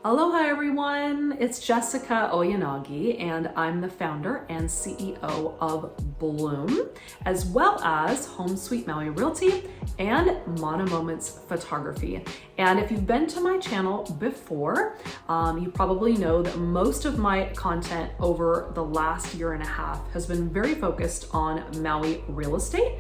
Aloha everyone, it's Jessica Oyanagi and I'm the founder and CEO of Bloom, as well as Home Sweet Maui Realty and Mana Moments Photography. And if you've been to my channel before, you probably know that most of my content over the last year and a half has been very focused on Maui real estate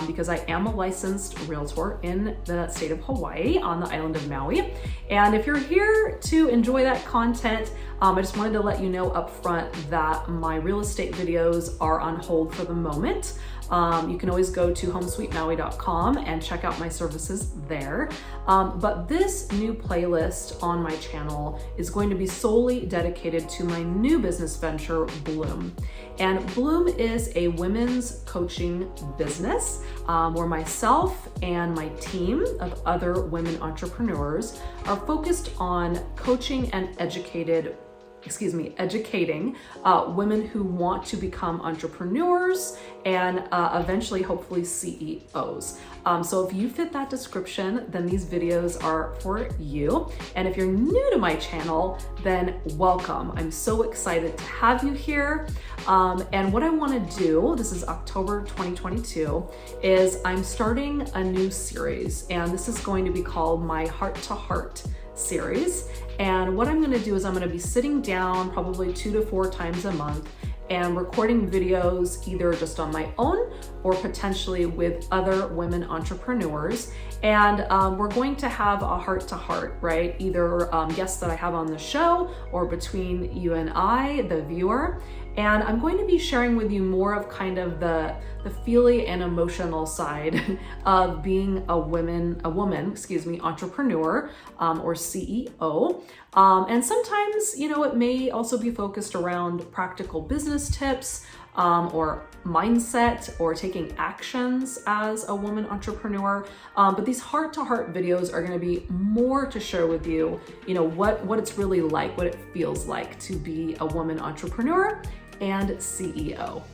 because I am a licensed realtor in the state of Hawaii on the island of Maui. And if you're here to enjoy that content, I just wanted to let you know up front that my real estate videos are on hold for the moment. You can always go to homesweetmaui.com and check out my services there. But this new playlist on my channel is going to be solely dedicated to my new business venture, Bloom. And Bloom is a women's coaching business where myself and my team of other women entrepreneurs are focused on coaching and educating women who want to become entrepreneurs and eventually hopefully CEOs. So if you fit that description, then these videos are for you. And if you're new to my channel, then welcome. I'm so excited to have you here. And what I want to do, this is October 2022, is I'm starting a new series, and this is going to be called my Heart to Heart series. And what I'm going to do is I'm going to be sitting down probably 2 to 4 times a month and recording videos either just on my own or potentially with other women entrepreneurs. And we're going to have a heart to heart, right? Either guests that I have on the show or between you and I, the viewer. And I'm going to be sharing with you more of kind of the feely and emotional side of being a woman, entrepreneur or CEO. And sometimes, it may also be focused around practical business tips or mindset or taking actions as a woman entrepreneur. But these heart-to-heart videos are going to be more to share with you, what it's really like, what it feels like to be a woman entrepreneur and CEO.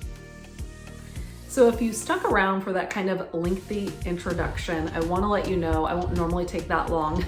So if you stuck around for that kind of lengthy introduction, I want to let you know I won't normally take that long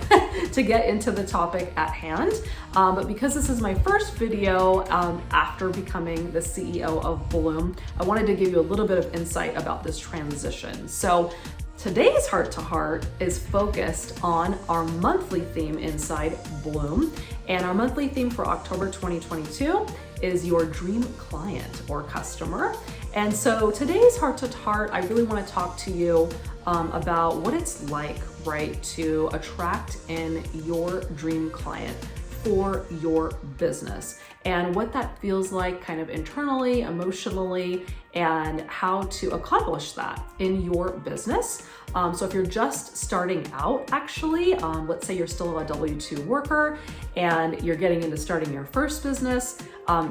to get into the topic at hand, but because this is my first video after becoming the CEO of Bloom, I wanted to give you a little bit of insight about this transition. So today's Heart to Heart is focused on our monthly theme inside Bloom, and our monthly theme for October 2022 is your dream client or customer. And so today's Heart to Heart, I really want to talk to you about what it's like, right, to attract in your dream client for your business and what that feels like kind of internally, emotionally, and how to accomplish that in your business. So if you're just starting out, actually, let's say you're still a W-2 worker and you're getting into starting your first business,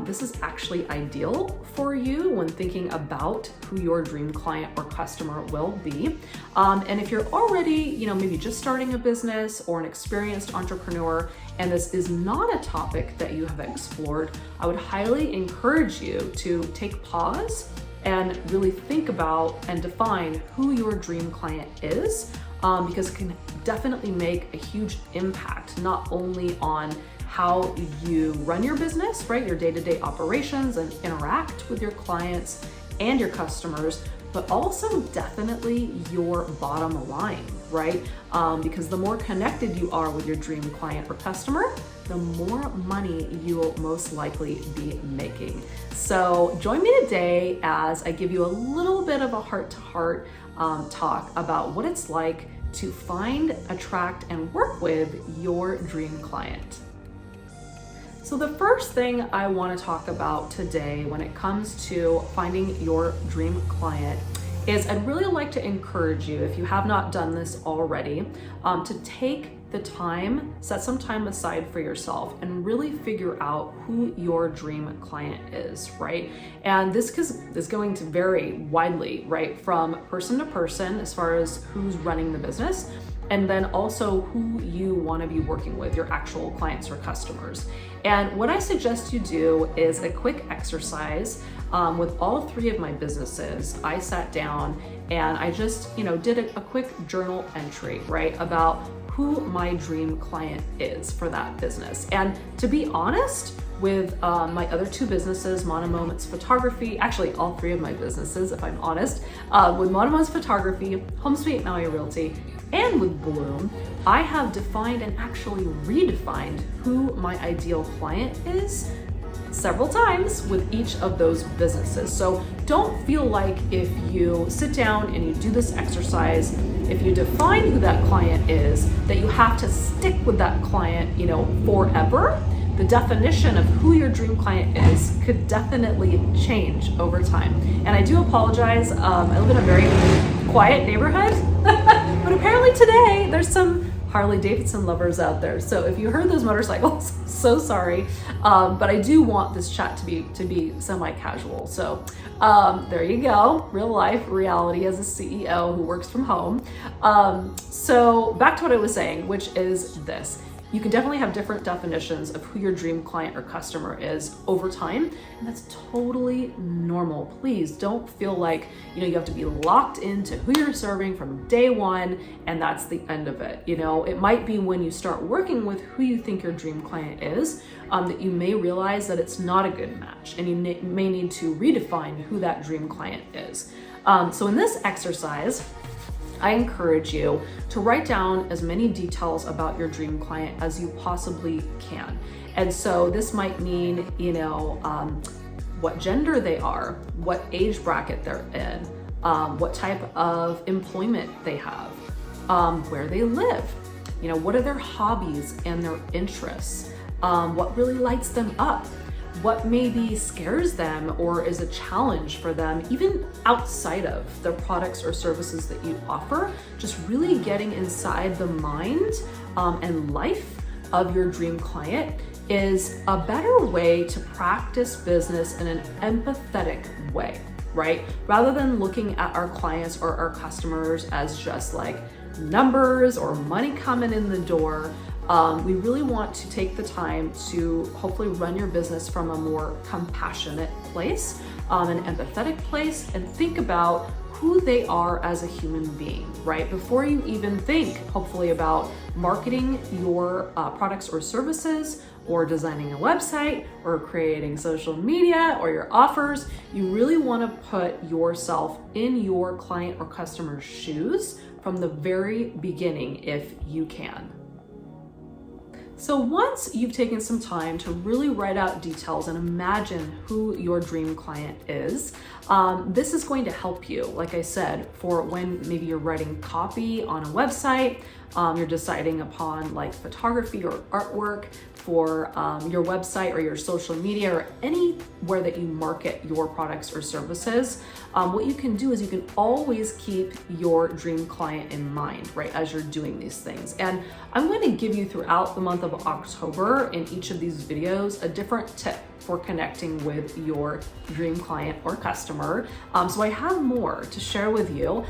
this is actually ideal for you when thinking about who your dream client or customer will be. And if you're already, maybe just starting a business or an experienced entrepreneur, and this is not a topic that you have explored, I would highly encourage you to take pause and really think about and define who your dream client is, because it can definitely make a huge impact, not only on how you run your business, right, your day-to-day operations and interact with your clients and your customers, but also definitely your bottom line, right? Because the more connected you are with your dream client or customer, the more money you will most likely be making. So join me today as I give you a little bit of a heart-to-heart talk about what it's like to find, attract, and work with your dream client. So the first thing I want to talk about today when it comes to finding your dream client is I'd really like to encourage you, if you have not done this already, to take the time, set some time aside for yourself and really figure out who your dream client is, right? And this is going to vary widely, right? From person to person as far as who's running the business, and then also who you want to be working with, your actual clients or customers. And what I suggest you do is a quick exercise. With all 3 of my businesses, I sat down and I just, did a quick journal entry, right, about who my dream client is for that business. And to be honest, with my other two businesses, Mono Moments Photography, actually all three of my businesses, if I'm honest, with Mono Moments Photography, Home Sweet Maui Realty, and with Bloom, I have defined and actually redefined who my ideal client is several times with each of those businesses. So don't feel like if you sit down and you do this exercise, if you define who that client is, that you have to stick with that client, forever. The definition of who your dream client is could definitely change over time. And I do apologize, I live in a very quiet neighborhood, but apparently today there's some Harley Davidson lovers out there. So if you heard those motorcycles, so sorry. But I do want this chat to be semi-casual. So there you go, real life reality as a CEO who works from home. So back to what I was saying, which is this. You can definitely have different definitions of who your dream client or customer is over time, and that's totally normal. Please don't feel like you have to be locked into who you're serving from day one, and that's the end of it. It might be when you start working with who you think your dream client is, that you may realize that it's not a good match, and you may need to redefine who that dream client is. So in this exercise, I encourage you to write down as many details about your dream client as you possibly can. And so this might mean, what gender they are, what age bracket they're in, what type of employment they have, where they live, what are their hobbies and their interests, what really lights them up, what maybe scares them or is a challenge for them, even outside of the products or services that you offer. Just really getting inside the mind and life of your dream client is a better way to practice business in an empathetic way, right? Rather than looking at our clients or our customers as just like numbers or money coming in the door. We really want to take the time to hopefully run your business from a more compassionate place, an empathetic place, and think about who they are as a human being, right? Before you even think, hopefully, about marketing your products or services, or designing a website, or creating social media, or your offers, you really want to put yourself in your client or customer's shoes from the very beginning if you can. So once you've taken some time to really write out details and imagine who your dream client is, this is going to help you, like I said, for when maybe you're writing copy on a website, you're deciding upon like photography or artwork for your website or your social media or anywhere that you market your products or services. What you can do is you can always keep your dream client in mind, right, as you're doing these things. And I'm going to give you throughout the month of October in each of these videos a different tip for connecting with your dream client or customer. So I have more to share with you.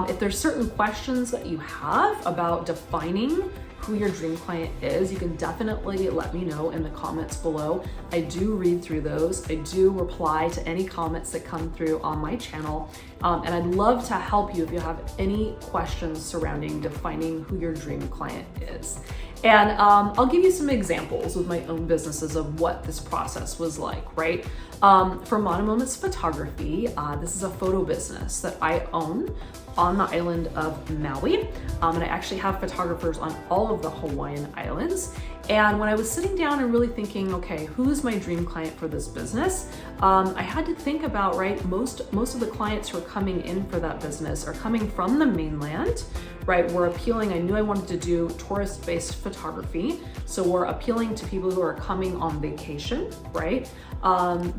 If there's certain questions that you have about defining who your dream client is, you can definitely let me know in the comments below. I do read through those. I do reply to any comments that come through on my channel. And I'd love to help you if you have any questions surrounding defining who your dream client is. And I'll give you some examples with my own businesses of what this process was like, right? For Mono Moments Photography, this is a photo business that I own on the island of Maui. And I actually have photographers on all of the Hawaiian Islands. And when I was sitting down and really thinking, okay, who is my dream client for this business? I had to think about, right, most of the clients who are coming in for that business are coming from the mainland, right? We're appealing, I knew I wanted to do tourist-based photography. So we're appealing to people who are coming on vacation, right?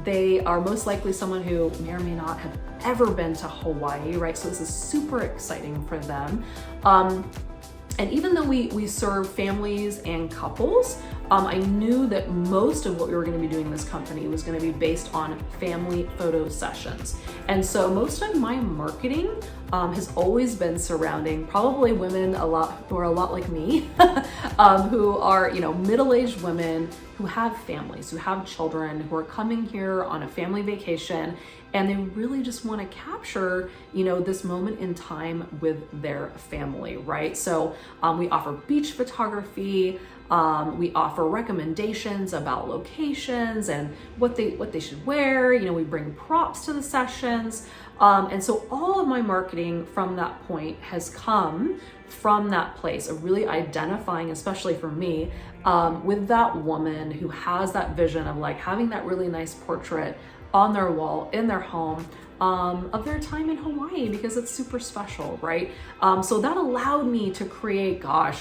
They are most likely someone who may or may not have ever been to Hawaii, right? So this is super exciting for them. And even though we serve families and couples, I knew that most of what we were going to be doing in this company was going to be based on family photo sessions. And so most of my marketing has always been surrounding probably women who are a lot like me, who are, middle-aged women who have families, who have children, who are coming here on a family vacation, and they really just want to capture, this moment in time with their family, right? So we offer beach photography. We offer recommendations about locations and what they should wear. We bring props to the sessions. And so all of my marketing from that point has come from that place of really identifying, especially for me, with that woman who has that vision of like having that really nice portrait on their wall in their home, of their time in Hawaii, because it's super special, right? So that allowed me to create, I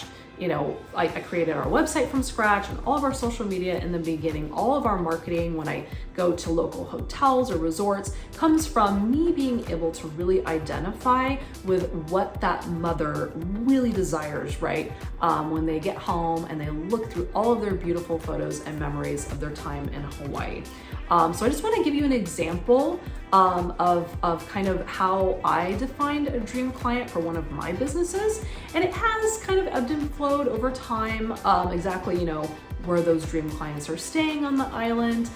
created our website from scratch and all of our social media in the beginning. All of our marketing when I go to local hotels or resorts comes from me being able to really identify with what that mother really desires, right? When they get home and they look through all of their beautiful photos and memories of their time in Hawaii. So I just want to give you an example of kind of how I defined a dream client for one of my businesses. And it has kind of ebbed and flowed over time, exactly, where those dream clients are staying on the island,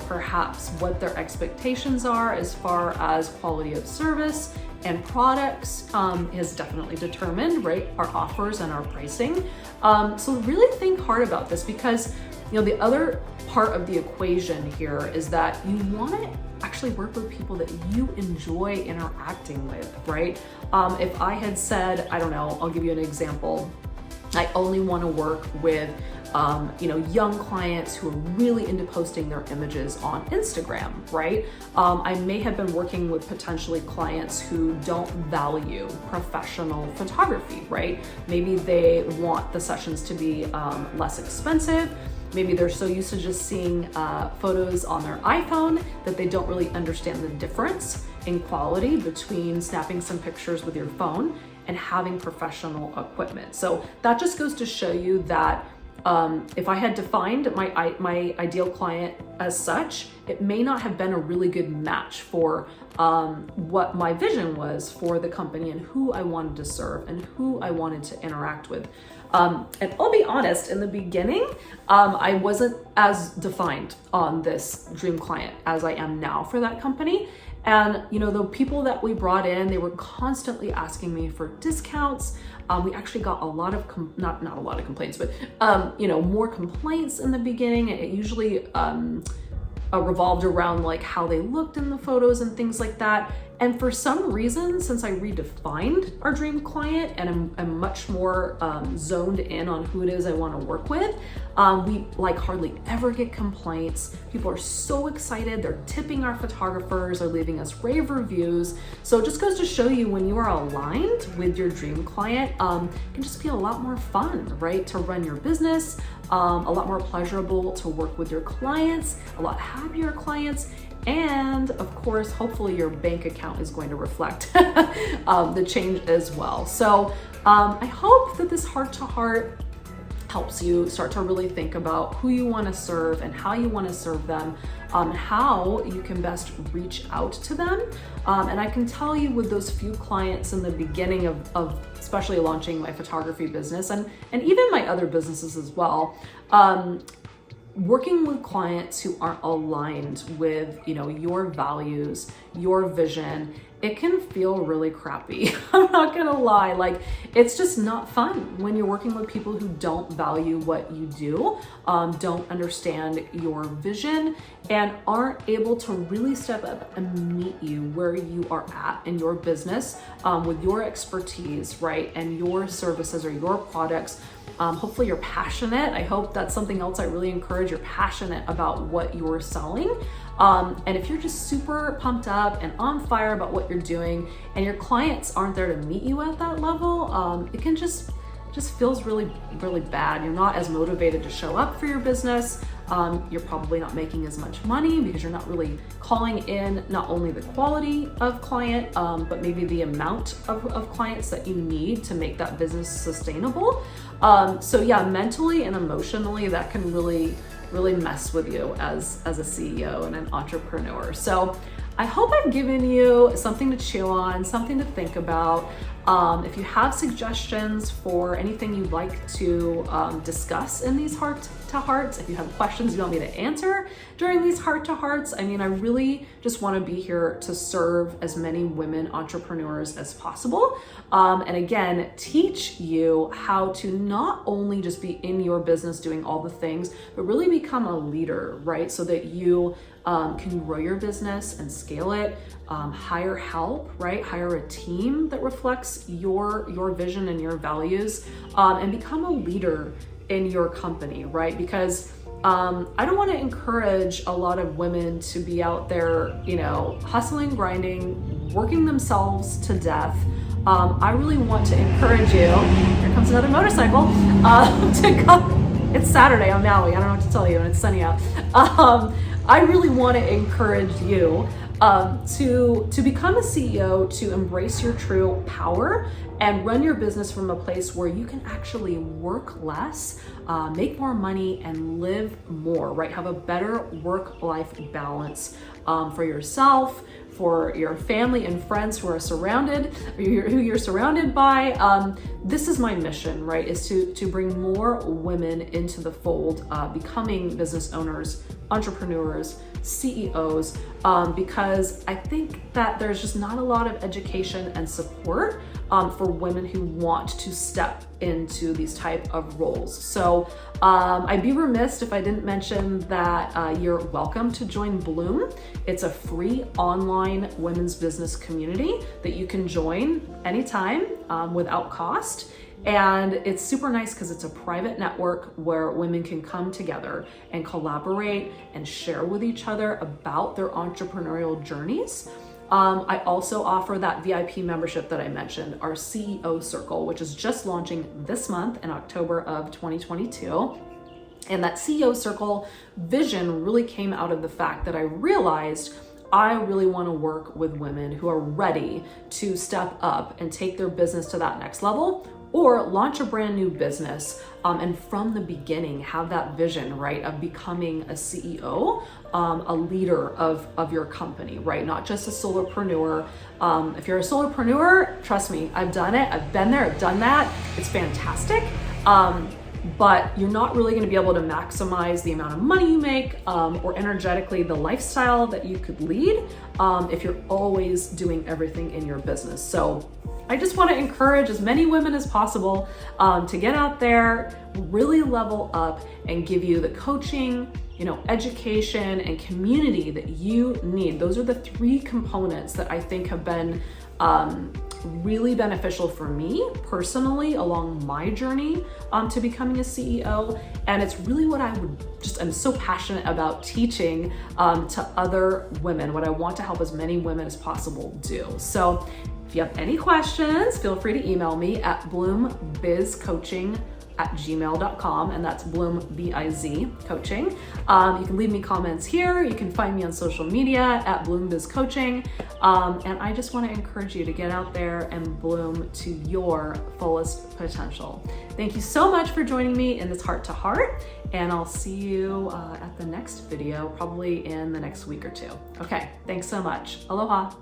perhaps what their expectations are as far as quality of service and products is definitely determined, right? Our offers and our pricing. So really think hard about this, because the other part of the equation here is that you want to actually work with people that you enjoy interacting with, right? If I had said, I don't know, I'll give you an example. I only want to work with young clients who are really into posting their images on Instagram, right? I may have been working with potentially clients who don't value professional photography, right? Maybe they want the sessions to be less expensive. Maybe they're so used to just seeing photos on their iPhone that they don't really understand the difference in quality between snapping some pictures with your phone and having professional equipment. So that just goes to show you that if I had defined my ideal client as such, it may not have been a really good match for what my vision was for the company and who I wanted to serve and who I wanted to interact with. And I'll be honest, in the beginning, I wasn't as defined on this dream client as I am now for that company. And, the people that we brought in, they were constantly asking me for discounts. We actually got a lot of, not a lot of complaints, but, more complaints in the beginning. It usually revolved around like how they looked in the photos and things like that. And for some reason, since I redefined our dream client and I'm much more zoned in on who it is I want to work with, we hardly ever get complaints. People are so excited. They're tipping our photographers, they're leaving us rave reviews. So it just goes to show you, when you are aligned with your dream client, it can just be a lot more fun, right? To run your business, a lot more pleasurable to work with your clients, a lot happier clients. And of course, hopefully your bank account is going to reflect the change as well. So I hope that this heart-to-heart helps you start to really think about who you want to serve and how you want to serve them, how you can best reach out to them. And I can tell you, with those few clients in the beginning of especially launching my photography business and even my other businesses as well, working with clients who aren't aligned with, your values, your vision, it can feel really crappy. I'm not gonna lie, it's just not fun when you're working with people who don't value what you do, don't understand your vision, and aren't able to really step up and meet you where you are at in your business, with your expertise, right? And your services or your products. Hopefully you're passionate. I hope that's something else I really encourage. You're passionate about what you're selling. And if you're just super pumped up and on fire about what you're doing and your clients aren't there to meet you at that level, it can just feels really, really bad. You're not as motivated to show up for your business. You're probably not making as much money because you're not really calling in not only the quality of client, but maybe the amount of clients that you need to make that business sustainable. So yeah, mentally and emotionally, that can really mess with you as a CEO and an entrepreneur. So I hope I've given you something to chew on, something to think about. If you have suggestions for anything you'd like to discuss in these heart-to-hearts, if you have questions you want me to answer during these heart-to-hearts, I mean, I really just want to be here to serve as many women entrepreneurs as possible. And again, teach you how to not only just be in your business doing all the things, but really become a leader, right? So that you can grow your business and scale it, hire help, right? Hire a team that reflects your vision and your values, and become a leader in your company, right? Because I don't want to encourage a lot of women to be out there, you know, hustling, grinding, working themselves to death. I really want to encourage you, here comes another motorcycle, to come. It's Saturday on Maui, I don't know what to tell you, and it's sunny out. I really want to encourage you to become a CEO, to embrace your true power and run your business from a place where you can actually work less, make more money, and live more, right? Have a better work-life balance for yourself, for your family and friends who are surrounded, who you're surrounded by. This is my mission, right? Is to bring more women into the fold, becoming business owners, entrepreneurs, CEOs, because I think that there's just not a lot of education and support for women who want to step into these type of roles. So I'd be remiss if I didn't mention that you're welcome to join Bloom. It's a free online women's business community that you can join anytime without cost. And it's super nice because it's a private network where women can come together and collaborate and share with each other about their entrepreneurial journeys. I also offer that VIP membership that I mentioned, our CEO Circle, which is just launching this month in October of 2022. And that CEO Circle vision really came out of the fact that I realized I really want to work with women who are ready to step up and take their business to that next level, or launch a brand new business, and from the beginning have that vision, right, of becoming a CEO, a leader of your company, right? Not just a solopreneur. If you're a solopreneur, trust me, I've done it. I've been there, I've done that. It's fantastic. But you're not really going to be able to maximize the amount of money you make, or energetically the lifestyle that you could lead, if you're always doing everything in your business. So I just want to encourage as many women as possible to get out there, really level up, and give you the coaching, you know, education and community that you need. Those are the three components that I think have been really beneficial for me personally along my journey to becoming a CEO. And it's really what I'm so passionate about teaching to other women, what I want to help as many women as possible do. So if you have any questions, feel free to email me at bloombizcoaching@gmail.com, and that's Bloom, B-I-Z, coaching. You can leave me comments here. You can find me on social media at bloombizcoaching. And I just want to encourage you to get out there and bloom to your fullest potential. Thank you so much for joining me in this heart to heart, and I'll see you at the next video, probably in the next week or two. Okay, thanks so much. Aloha.